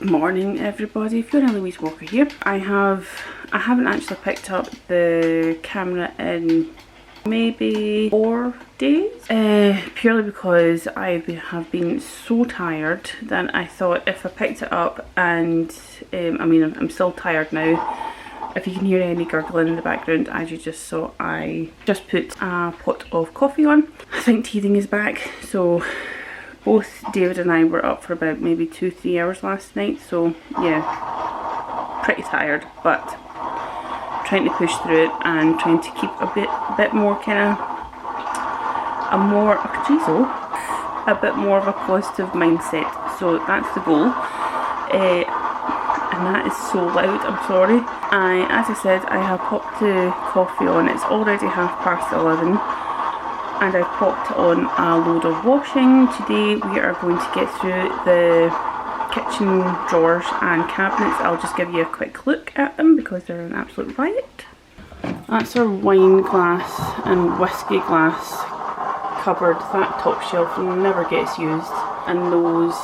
Morning everybody, Fiona Louise Walker here. I haven't actually picked up the camera in maybe 4 days, purely because I have been so tired that I thought if I picked it up, and I mean I'm still tired now. If you can hear any gurgling in the background, as you just saw, I just put a pot of coffee on. I think teething is back, so both David and I were up for about maybe 2-3 hours last night, so yeah, pretty tired, but trying to push through it and trying to keep a bit more kind of a bit more of a positive mindset. So that's the goal. And that is so loud, I'm sorry. As I said, I have popped the coffee on. It's already 11:30 and I've popped on a load of washing. Today we are going to get through the kitchen drawers and cabinets. I'll just give you a quick look at them because they're an absolute riot. That's our wine glass and whiskey glass cupboard. That top shelf never gets used, and those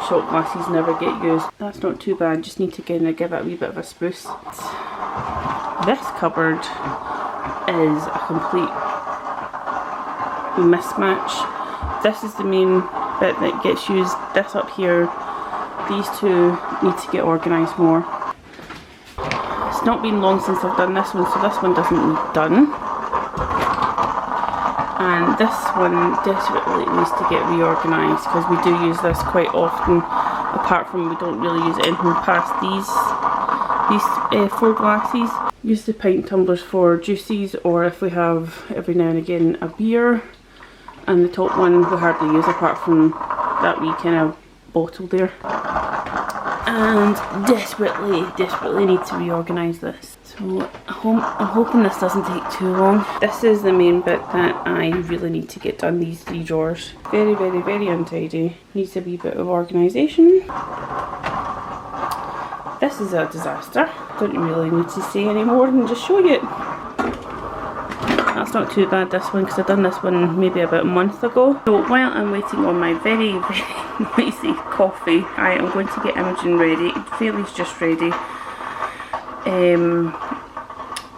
shot glasses never get used. That's not too bad, just need to give it a wee bit of a spruce. This cupboard is a complete mismatch. This is the main bit that gets used. This up here, these two need to get organised more. It's not been long since I've done this one, so this one doesn't need done. And this one desperately needs to get reorganised because we do use this quite often, apart from we don't really use anything past these 4 glasses. Use the pint tumblers for juices, or if we have every now and again a beer. And the top one we hardly use apart from that wee kind of bottle there. And desperately need to reorganise this. So I'm hoping this doesn't take too long. This is the main bit that I really need to get done, these 3 drawers. Very untidy. Needs a wee bit of organisation. This is a disaster. Don't really need to say any more than just show you it. That's not too bad, this one, because I've done this one maybe about a month ago. So while I'm waiting on my very noisy coffee, I am going to get Imogen ready. Bailey's just ready. And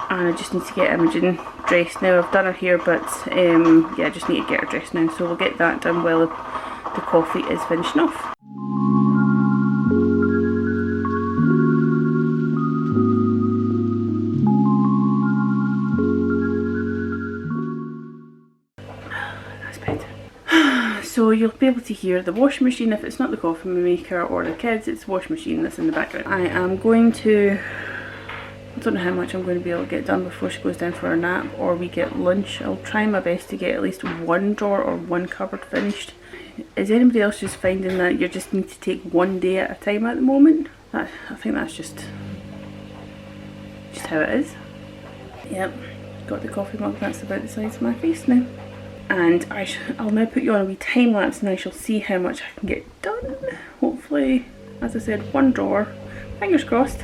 I just need to get Imogen dressed now. I've done her hair, but yeah, I just need to get her dressed now. So we'll get that done while the coffee is finishing off. So you'll be able to hear the washing machine. If it's not the coffee maker or the kids, it's the washing machine that's in the background. I don't know how much I'm going to be able to get done before she goes down for her nap or we get lunch. I'll try my best to get at least 1 drawer or 1 cupboard finished. Is anybody else just finding that you just need to take 1 day at a time at the moment? I think that's just how it is. Yep, got the coffee mug, that's about the size of my face now. And I'll now put you on a wee time lapse and I shall see how much I can get done. Hopefully, as I said, 1 drawer. Fingers crossed.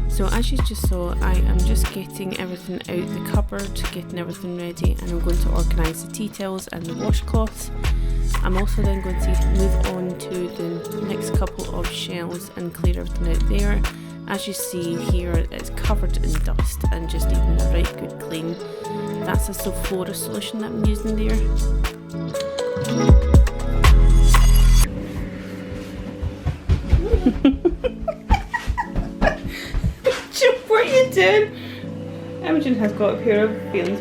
So as you just saw, I am just getting everything out the cupboard, getting everything ready, and I'm going to organise the tea towels and the washcloths. I'm also then going to move on to the next couple of shelves and clear everything out there. As you see here, it's covered in dust and just needing a right good clean. That's a Sephora solution that I'm using there. What are you doing? Imogen has got a pair of Bailey's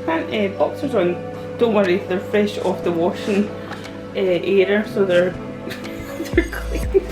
boxers on. Don't worry, they're fresh off the washing area, so they're clean.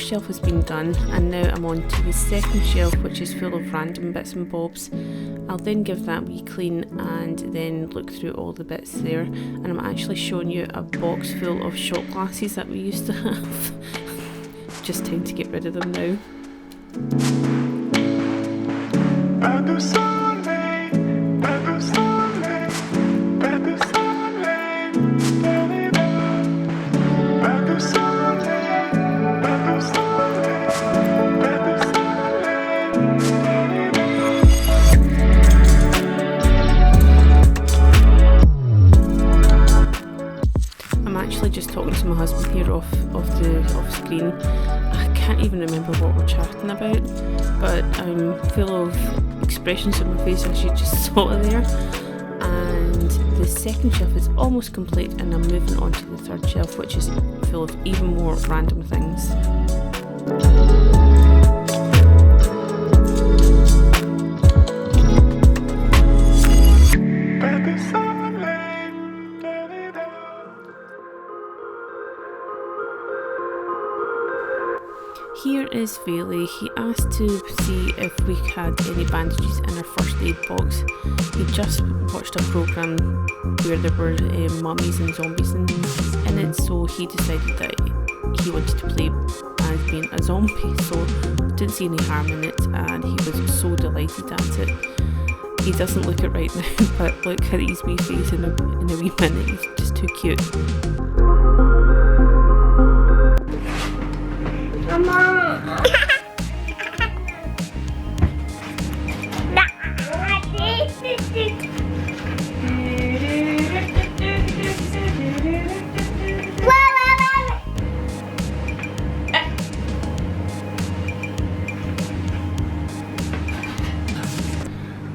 first shelf has been done, and now I'm on to the second shelf, which is full of random bits and bobs. I'll then give that a wee clean and then look through all the bits there, and I'm actually showing you a box full of shot glasses that we used to have. Just time to get rid of them now. Just talking to my husband here off screen. I can't even remember what we're chatting about, but I'm full of expressions on my face as you just saw there. And the second shelf is almost complete, and I'm moving on to the third shelf, which is full of even more random things. Here is Bailey. He asked to see if we had any bandages in our first aid box. He just watched a programme where there were mummies and zombies in it, so he decided that he wanted to play as being a zombie, so didn't see any harm in it, and he was so delighted at it. He doesn't look it right now, but look at his wee face in a wee minute. He's just too cute.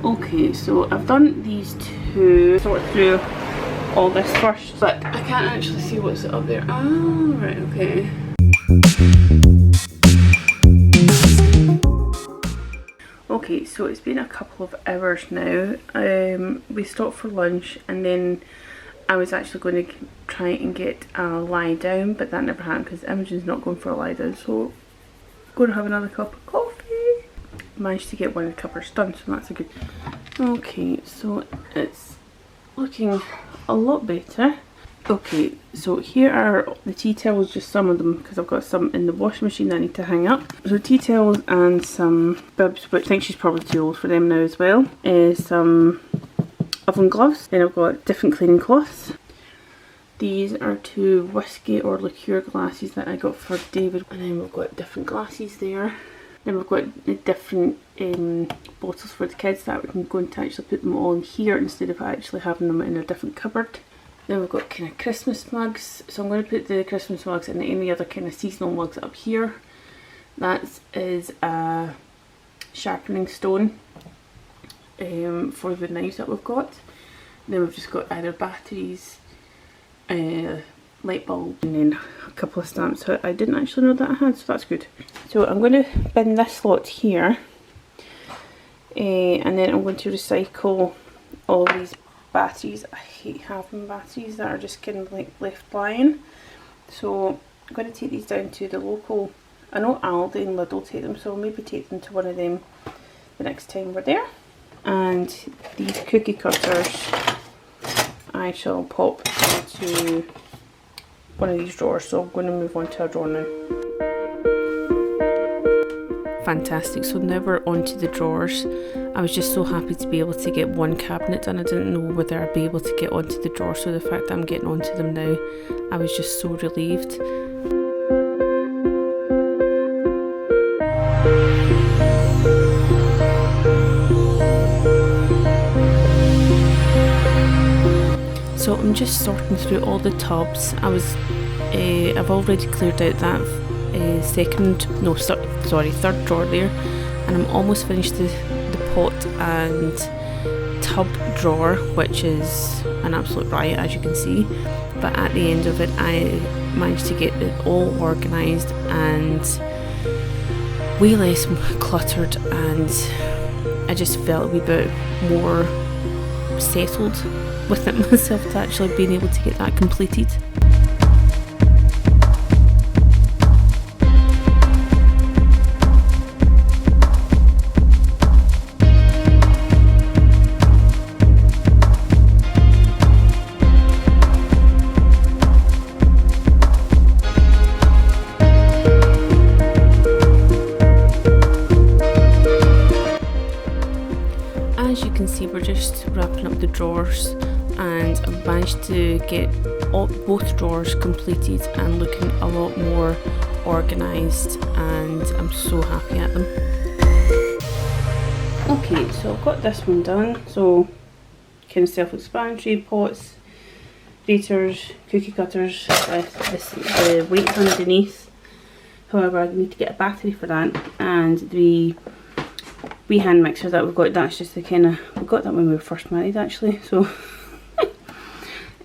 Okay, so I've done these two, sort through all this first, but I can't actually see what's up there. Oh, right, okay. Okay, so it's been a couple of hours now. We stopped for lunch, and then I was actually going to try and get a lie down, but that never happened because Imogen's not going for a lie down, so I'm going to have another cup of coffee. Managed to get one of the cupboards done, so that's a good. Okay, so it's looking a lot better. Okay, so here are the tea towels, just some of them, because I've got some in the washing machine that I need to hang up. So tea towels and some bibs, which I think she's probably too old for them now as well. Some oven gloves. Then I've got different cleaning cloths. These are two whiskey or liqueur glasses that I got for David. And then we've got different glasses there. Then we've got different bottles for the kids that we can go and actually put them all in here instead of actually having them in a different cupboard. Then we've got kind of Christmas mugs, so I'm going to put the Christmas mugs and any other kind of seasonal mugs up here. That is a sharpening stone for the knives that we've got. And then we've just got either batteries, light bulb, and then a couple of stamps that I didn't actually know that I had, so that's good. So I'm going to bin this lot here, and then I'm going to recycle all of these batteries. I hate having batteries that are just kind of like left lying, so I'm going to take these down to the local, I know Aldi and Lidl take them, so I'll maybe take them to one of them the next time we're there. And these cookie cutters I shall pop into one of these drawers, so I'm going to move on to a drawer now. Fantastic, so now we're on to the drawers. I was just so happy to be able to get one cabinet done. I didn't know whether I'd be able to get onto the drawers, so the fact that I'm getting onto them now, I was just so relieved. So I'm just sorting through all the tubs. I've already cleared out that third drawer there, and I'm almost finished the pot and tub drawer, which is an absolute riot as you can see, but at the end of it I managed to get it all organised and way less cluttered, and I just felt a wee bit more settled with it myself to actually being able to get that completed. just wrapping up the drawers, and I've managed to get both drawers completed and looking a lot more organised, and I'm so happy at them. Okay, so I've got this one done, so kind of self-explanatory: pots, graters, cookie cutters, the weights underneath. However, I need to get a battery for that, and the wee hand mixer that we've got, that's just the kind of, we got that when we were first married actually, so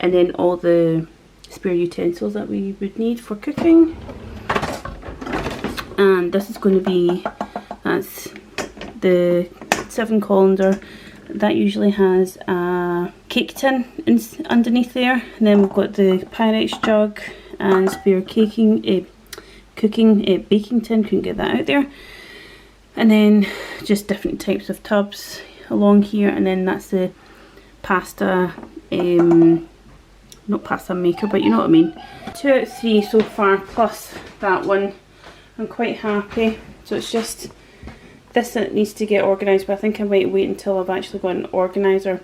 and then all the spare utensils that we would need for cooking. And this is going to be, that's the 7 colander that usually has a cake tin underneath there, and then we've got the Pyrex jug and spare baking tin, couldn't get that out there, and then just different types of tubs along here, and then that's the pasta, not pasta maker, but you know what I mean. 2 out of 3 so far, plus that one. I'm quite happy. So it's just this that needs to get organised, but I think I might wait until I've actually got an organiser,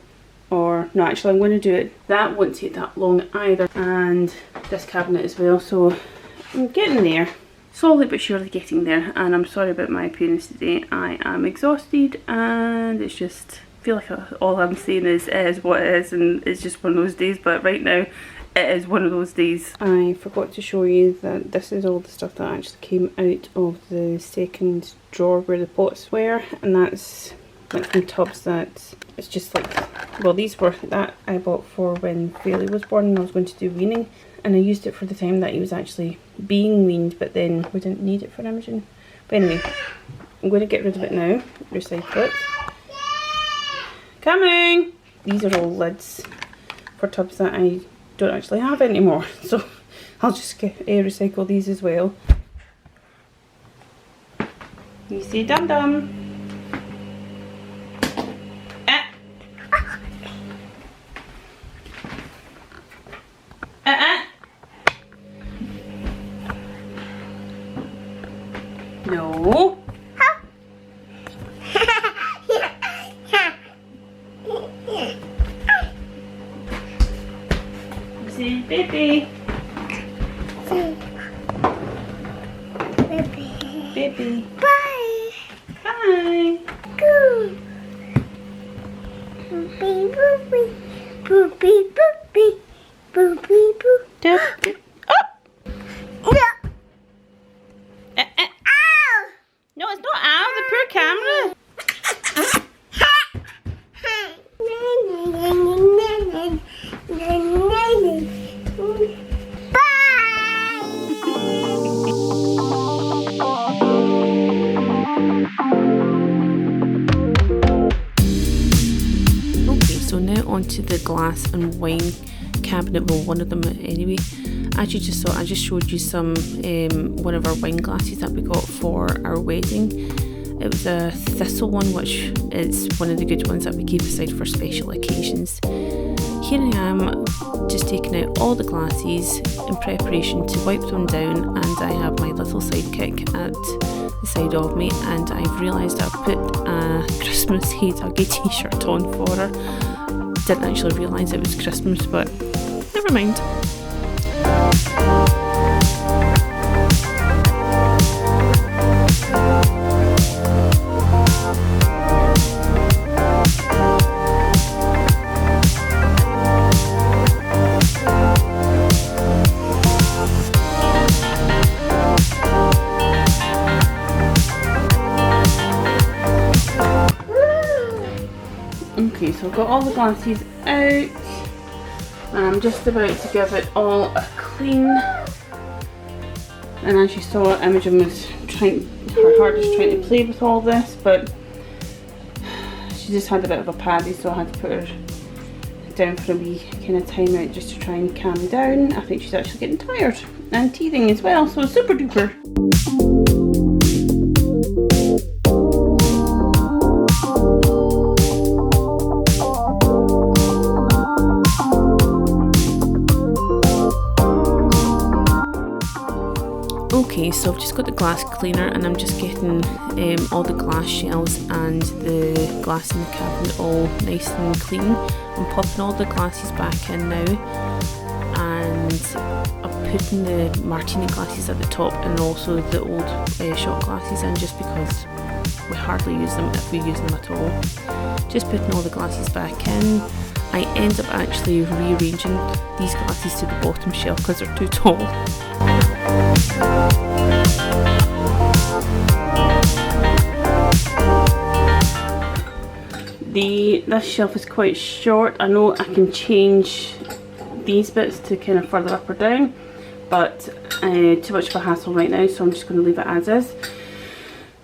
or no, actually I'm going to do it. That won't take that long either, and this cabinet as well, so I'm getting there. Slowly but surely getting there, and I'm sorry about my appearance today. I am exhausted, and it's just, I feel like all I'm saying is it is what it is, and it's just one of those days, but right now it is one of those days. I forgot to show you that this is all the stuff that actually came out of the second drawer where the pots were, and that's like from tubs that, it's just like, well, these were that I bought for when Bailey was born and I was going to do weaning, and I used it for the time that he was actually being weaned, but then we didn't need it for Imogen. But anyway, I'm going to get rid of it now, recycle it. Coming! These are all lids for tubs that I don't actually have anymore, so I'll just recycle these as well. You see Dum Dum? No. See, baby. Baby. Bye. Bye. Go. Boopy boopy. Boopy boopy. Boopy boop. Up. Yeah. Ow! No, it's not ow, the poor camera. Okay, so now onto the glass and wine cabinet. Well, one of them anyway. I just showed you some one of our wine glasses that we got for our wedding. It was a thistle one, which is one of the good ones that we keep aside for special occasions. Here I am, just taking out all the glasses in preparation to wipe them down, and I have my little sidekick at the side of me, and I've realised I've put a Christmas Hey Dougie t-shirt on for her. Didn't actually realise it was Christmas, but never mind. Okay, so I've got all the glasses out, and I'm just about to give it all a clean. And as you saw, Imogen was trying her hardest trying to play with all this, but she just had a bit of a paddy, so I had to put her down for a wee kind of time out just to try and calm down. I think she's actually getting tired and teething as well, so super duper. Okay, so I've just got the glass cleaner and I'm just getting all the glass shelves and the glass in the cabinet all nice and clean. I'm popping all the glasses back in now, and I'm putting the martini glasses at the top and also the old shot glasses in, just because we hardly use them, if we use them at all. Just putting all the glasses back in. I end up actually rearranging these glasses to the bottom shelf because they're too tall. This shelf is quite short. I know I can change these bits to kind of further up or down, but too much of a hassle right now, so I'm just going to leave it as is.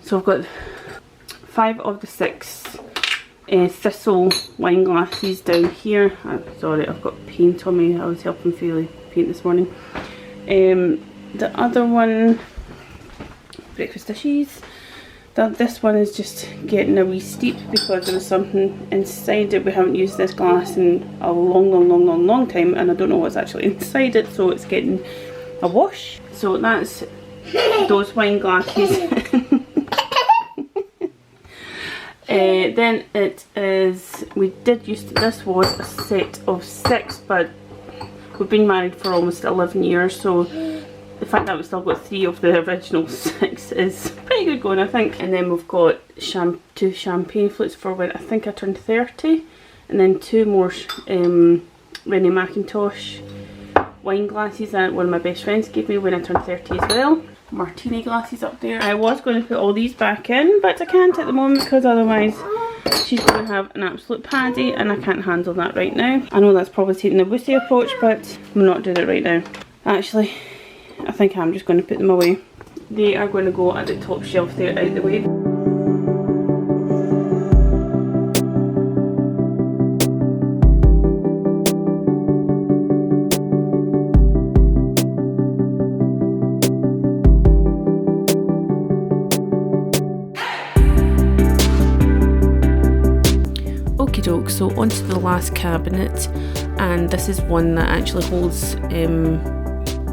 So I've got 5 of the 6 thistle wine glasses down here. Sorry, I've got paint on me. I was helping Philly paint this morning. The other one, breakfast dishes. This one is just getting a wee steep because there was something inside it. We haven't used this glass in a long time, and I don't know what's actually inside it, so it's getting a wash. So that's those wine glasses. Then it is, we did use, this was a set of 6, but we've been married for almost 11 years, so the fact that we've still got 3 of the original 6 is pretty good going, I think. And then we've got 2 champagne flutes for when I think I turned 30, and then 2 more Rennie Mackintosh wine glasses that one of my best friends gave me when I turned 30 as well. Martini glasses up there. I was going to put all these back in, but I can't at the moment because otherwise she's going to have an absolute paddy, and I can't handle that right now. I know that's probably taking the wussy approach, but I'm not doing it right now. Actually, I think I'm just going to put them away. They are going to go at the top shelf there, out the way. Okie doke, so onto the last cabinet, and this is one that actually holds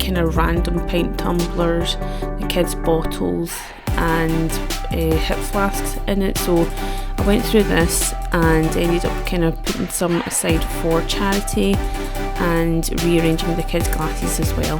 kind of random pint tumblers, the kids' bottles and hip flasks in it. So I went through this and ended up kind of putting some aside for charity and rearranging the kids' glasses as well.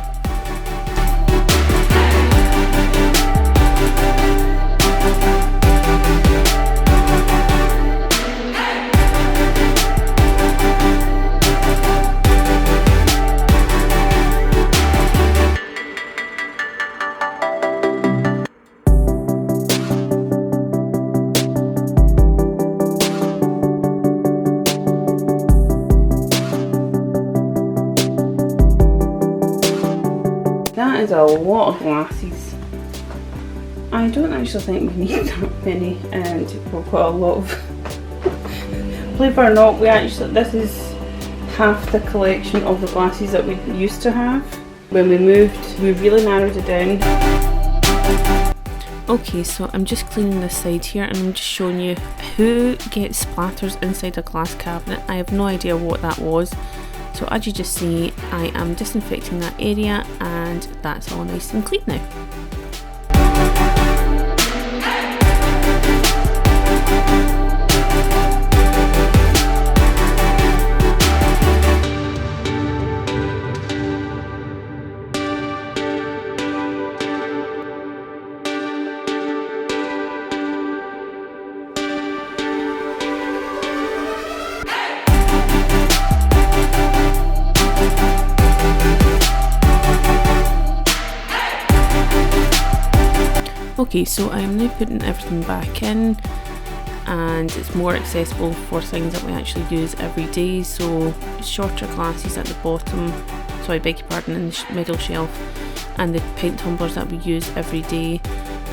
That is a lot of glasses. I don't actually think we need that many, and we've got a lot of believe it or not, this is half the collection of the glasses that we used to have. When we moved, we really narrowed it down. Okay, so I'm just cleaning this side here, and I'm just showing you who gets splatters inside a glass cabinet. I have no idea what that was. So as you just see, I am disinfecting that area, and that's all nice and clean now. Okay, so I am now putting everything back in, and it's more accessible for things that we actually use every day. So shorter glasses at the bottom, sorry, beg your pardon, in the middle shelf, and the pint tumblers that we use every day,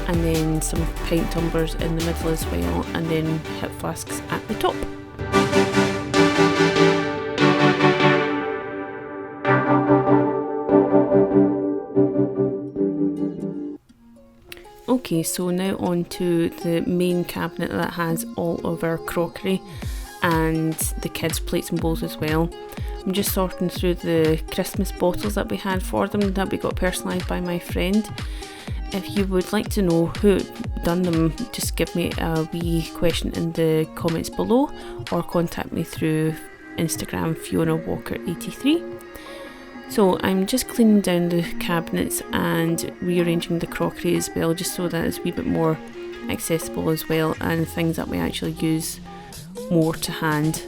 and then some pint tumblers in the middle as well, and then hip flasks at the top. Okay, so now on to the main cabinet that has all of our crockery and the kids' plates and bowls as well. I'm just sorting through the Christmas bottles that we had for them that we got personalised by my friend. If you would like to know who done them, just give me a wee question in the comments below, or contact me through Instagram, Fiona Walker 83. So I'm just cleaning down the cabinets and rearranging the crockery as well, just so that it's a wee bit more accessible as well, and things that we actually use more to hand.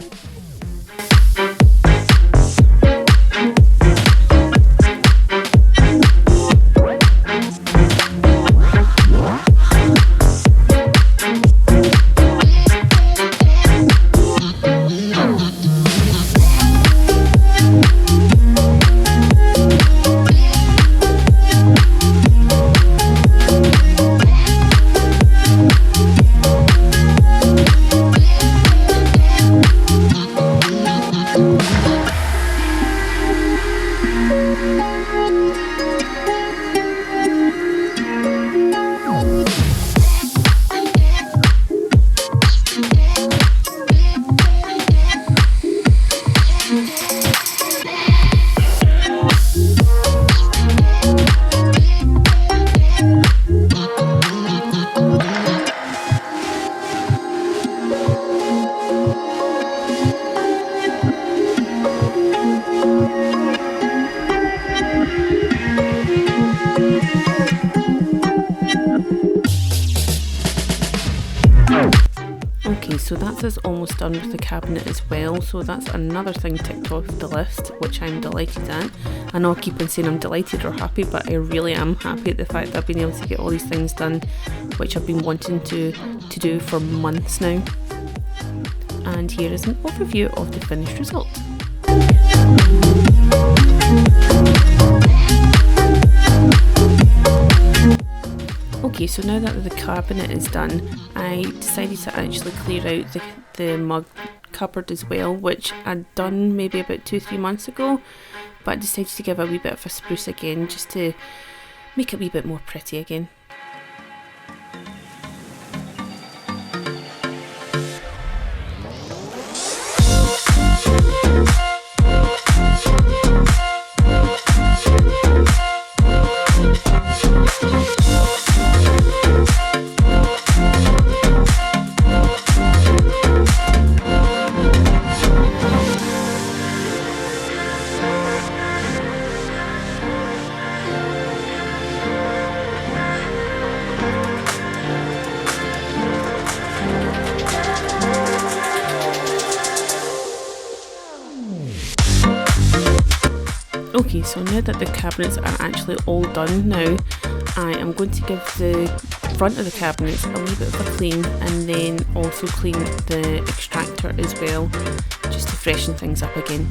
Okay, so that's us almost done with the cabinet as well, so that's another thing ticked off the list, which I'm delighted at. I know I keep on saying I'm delighted or happy, but I really am happy at the fact that I've been able to get all these things done, which I've been wanting to do for months now. And here is an overview of the finished result. Okay, so now that the cabinet is done, I decided to actually clear out the mug cupboard as well, which I'd done maybe about 2-3 months ago, but I decided to give a wee bit of a spruce again, just to make it a wee bit more pretty again. Okay, so now that the cabinets are actually all done now, I am going to give the front of the cabinets a wee bit of a clean, and then also clean the extractor as well, just to freshen things up again.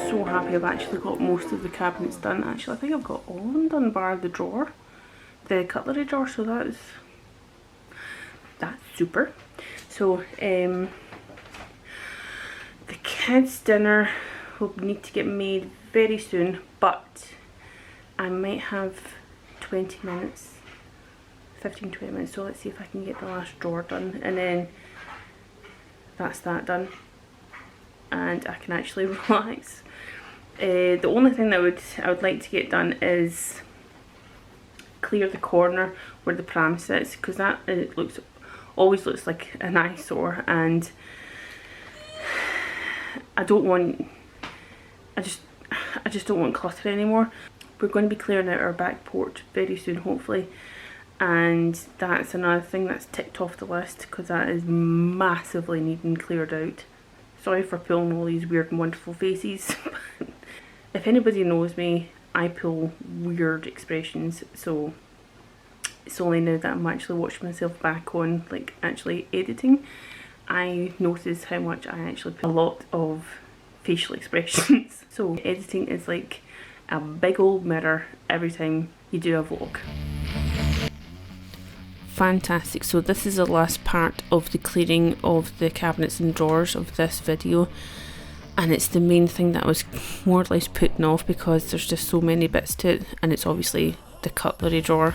So happy I've actually got most of the cabinets done. Actually, I think I've got all of them done bar the drawer, the cutlery drawer, so that's super. So the kids' dinner will need to get made very soon, but I might have 20 minutes, 15-20 minutes, so let's see if I can get the last drawer done, and then that's that done, and I can actually relax. The only thing that I would like to get done is clear the corner where the pram sits, because that always looks like an eyesore, and I just don't want clutter anymore. We're going to be clearing out our back porch very soon, hopefully, and that's another thing that's ticked off the list, because that is massively needing cleared out. Sorry for pulling all these weird and wonderful faces. If anybody knows me, I pull weird expressions, so it's only now that I'm actually watching myself back on, like actually editing, I notice how much I actually pull a lot of facial expressions. So editing is like a big old mirror every time you do a vlog. Fantastic, so this is the last part of the clearing of the cabinets and drawers of this video, and it's the main thing that I was more or less putting off because there's just so many bits to it, and it's obviously the cutlery drawer,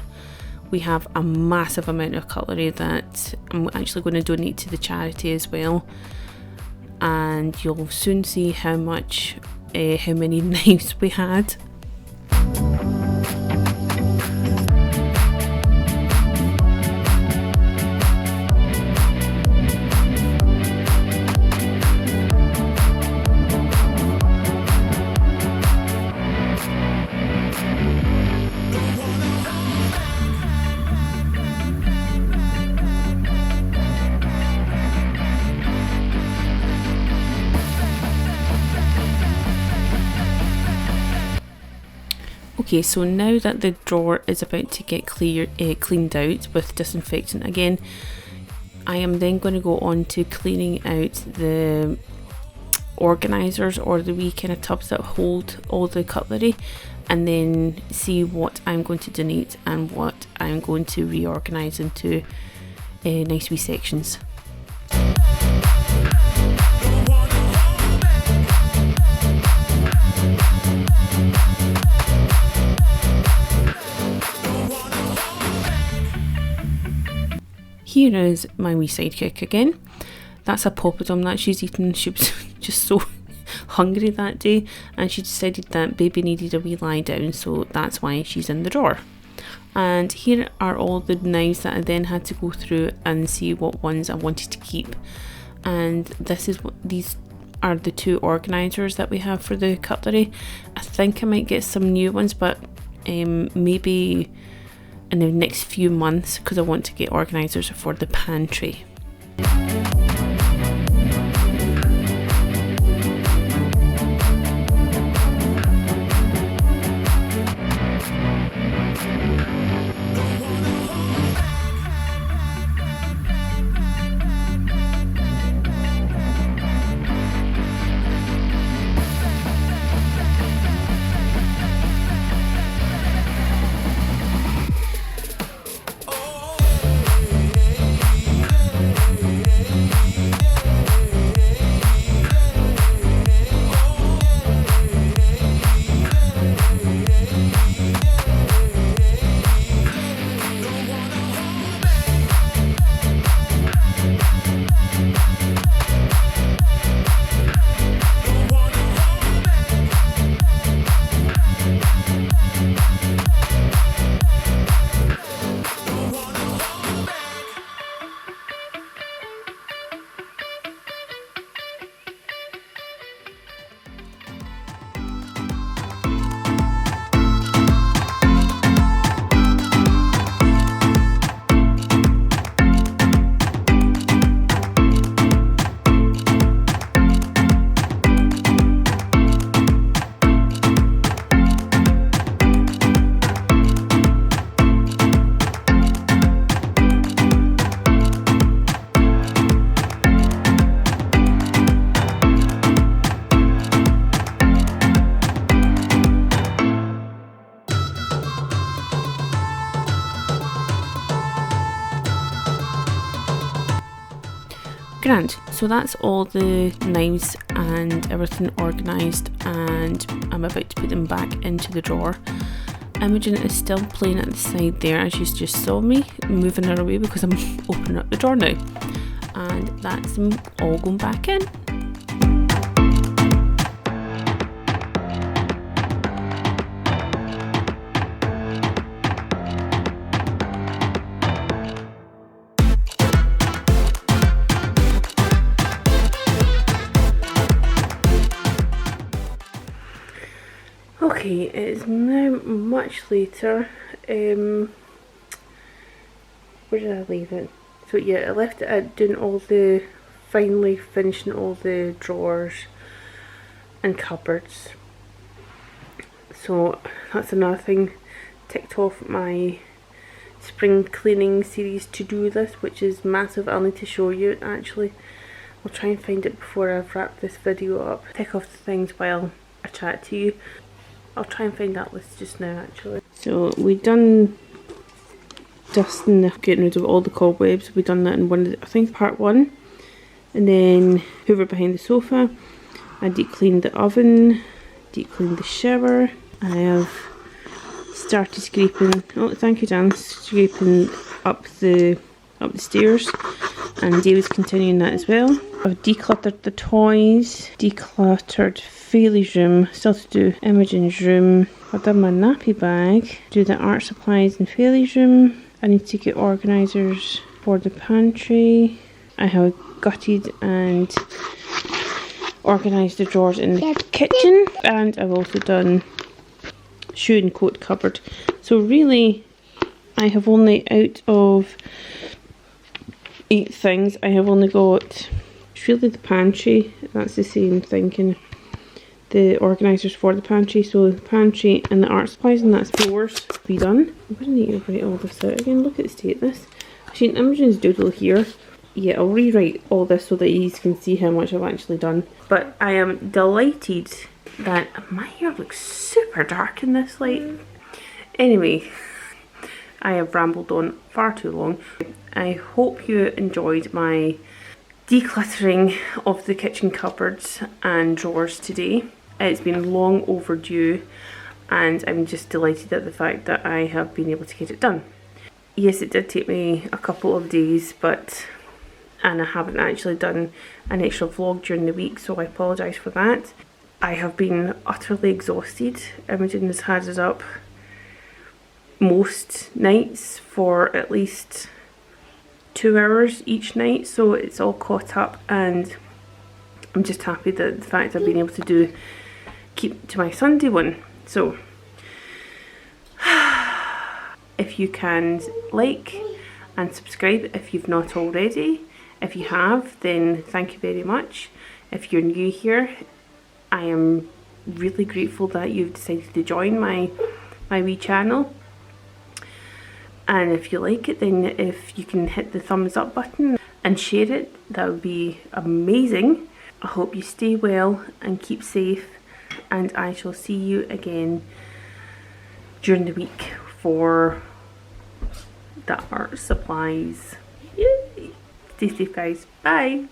we have a massive amount of cutlery that I'm actually going to donate to the charity as well, and you'll soon see how many knives we had. Okay, so now that the drawer is about to get cleaned out with disinfectant again, I am then going to go on to cleaning out the organisers, or the wee kind of tubs that hold all the cutlery, and then see what I'm going to donate and what I'm going to reorganise into nice wee sections. Here is my wee sidekick again. That's a poppadom that she's eaten. She was just so hungry that day, and she decided that baby needed a wee lie down, so that's why she's in the drawer. And here are all the knives that I then had to go through and see what ones I wanted to keep. And these are the 2 organisers that we have for the cutlery. I think I might get some new ones, but maybe in the next few months, because I want to get organisers for the pantry. Grand, so that's all the knives and everything organised, and I'm about to put them back into the drawer. Imogen is still playing at the side there, as you just saw me moving her away because I'm opening up the drawer now, and that's them all going back in. Okay, it's now much later. Where did I leave it? So yeah, I left it at doing finally finishing all the drawers and cupboards. So that's another thing ticked off my spring cleaning series to-do list, which is massive. I'll need to show you it actually. I'll try and find it before I've wrapped this video up. Tick off the things while I chat to you. I'll try and find that list just now actually. So we done dusting, getting rid of all the cobwebs. We done that in I think part 1. And then hoover behind the sofa. I deep cleaned the oven, deep cleaned the shower. I have started scraping, oh thank you Dan, scraping up the stairs, and David's continuing that as well. I've decluttered the toys, decluttered Fayley's room, still to do Imogen's room. I've done my nappy bag, do the art supplies in Fayley's room. I need to get organisers for the pantry. I have gutted and organised the drawers in the kitchen, and I've also done shoe and coat cupboard. So really, I have only, out of 8 things, I have only got, it's really the pantry, that's the same thing, the organisers for the pantry, so the pantry and the art supplies, and that's 4 to be done. I'm going to need to write all this out again. Look at the state of this. Actually, Imogen's doodle here. Yeah, I'll rewrite all this so that you can see how much I've actually done. But I am delighted that my hair looks super dark in this light. Anyway, I have rambled on far too long. I hope you enjoyed my decluttering of the kitchen cupboards and drawers today. It's been long overdue, and I'm just delighted at the fact that I have been able to get it done. Yes, it did take me a couple of days, and I haven't actually done an extra vlog during the week, so I apologise for that. I have been utterly exhausted. Imogen has had it up most nights for at least 2 hours each night, so it's all caught up, and I'm just happy that the fact I've been able to keep to my Sunday one. So if you can like and subscribe if you've not already. If you have, then thank you very much. If you're new here, I am really grateful that you've decided to join my wee channel. And if you like it, then if you can hit the thumbs up button and share it, that would be amazing. I hope you stay well and keep safe, and I shall see you again during the week for the art supplies. Yay! Stay safe, guys. Bye!